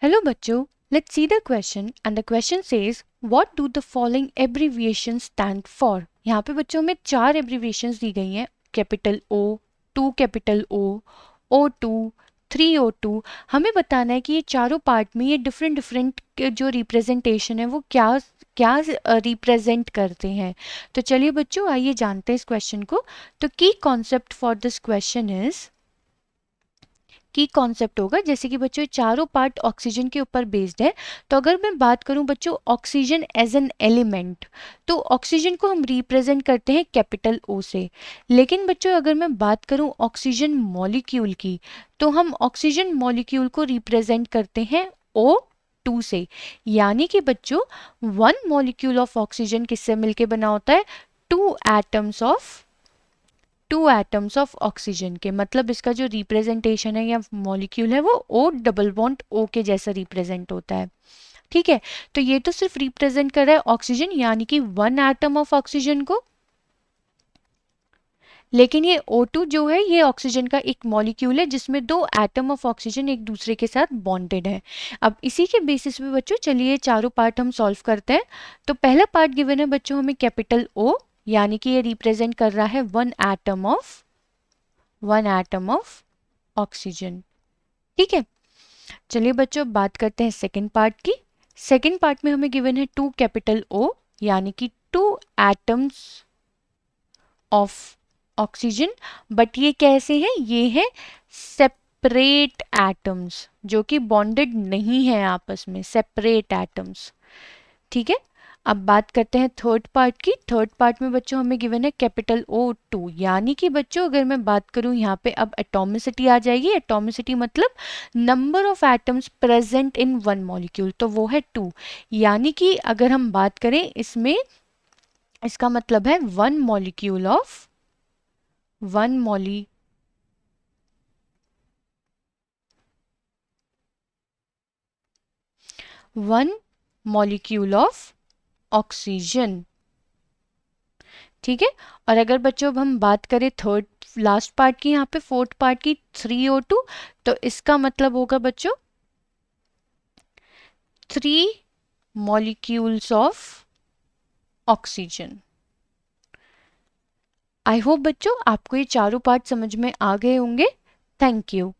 Hello बच्चों, let's see the question and the question says what do the following abbreviations stand for। यहाँ पे बच्चों में 4 abbreviations दी गई हैं, capital O, 2 capital O, O2, 3O2। हमें बताना है कि ये चारों पार्ट में ये डिफरेंट डिफरेंट जो रिप्रेजेंटेशन है वो क्या क्या रिप्रेजेंट करते हैं। तो चलिए बच्चों आइए जानते हैं इस क्वेश्चन को। तो की concept for this question is, की कॉन्सेप्ट होगा जैसे कि बच्चों चारों पार्ट ऑक्सीजन के ऊपर बेस्ड है। तो अगर मैं बात करूं बच्चों ऑक्सीजन एज एन एलिमेंट, तो ऑक्सीजन को हम रिप्रेजेंट करते हैं कैपिटल ओ से। लेकिन बच्चों अगर मैं बात करूं ऑक्सीजन मॉलिक्यूल की, तो हम ऑक्सीजन मॉलिक्यूल को रिप्रेजेंट करते हैं O2 से। यानी कि बच्चों वन मॉलिक्यूल ऑफ ऑक्सीजन किससे मिलके बना होता है, टू एटम्स ऑफ ऑक्सीजन के। मतलब इसका जो रिप्रेजेंटेशन है या मॉलिक्यूल है वो O डबल बॉन्ड O के जैसा रिप्रेजेंट होता है। ठीक है, तो ये तो सिर्फ रिप्रेजेंट कर रहा है ऑक्सीजन यानी कि वन एटम ऑफ ऑक्सीजन को। लेकिन ये O2 जो है ये ऑक्सीजन का एक मॉलिक्यूल है जिसमें दो एटम ऑफ ऑक्सीजन एक दूसरे के साथ बॉन्डेड है। अब इसी के बेसिस पे बच्चों चलिए चारों पार्ट हम सॉल्व करते हैं। तो पहला पार्ट गिवन है बच्चों हमें कैपिटल O, यानी कि ये रिप्रेजेंट कर रहा है वन एटम ऑफ ऑक्सीजन। ठीक है, चलिए बच्चों बात करते हैं सेकंड पार्ट की। सेकंड पार्ट में हमें गिवन है 2 कैपिटल O, यानी कि 2 एटम्स ऑफ ऑक्सीजन। बट ये कैसे हैं, ये है सेपरेट एटम्स जो कि बॉन्डेड नहीं है आपस में, सेपरेट एटम्स। ठीक है, अब बात करते हैं थर्ड पार्ट की। थर्ड पार्ट में बच्चों हमें गिवन है कैपिटल O2, यानी कि बच्चों अगर मैं बात करूं यहाँ पे अब एटॉमिसिटी आ जाएगी। एटॉमिसिटी मतलब number of atoms present in one molecule, तो वो है 2। यानी कि अगर हम बात करें इसमें, इसका मतलब है वन मॉलिक्यूल ऑफ ऑक्सीजन। ठीक है, और अगर बच्चों अब हम बात करें थर्ड लास्ट पार्ट की, यहाँ पे फोर्थ पार्ट की 3O2, तो इसका मतलब होगा बच्चों 3 molecules of oxygen. I hope बच्चों आपको ये चारों पार्ट समझ में आ गए होंगे। Thank you.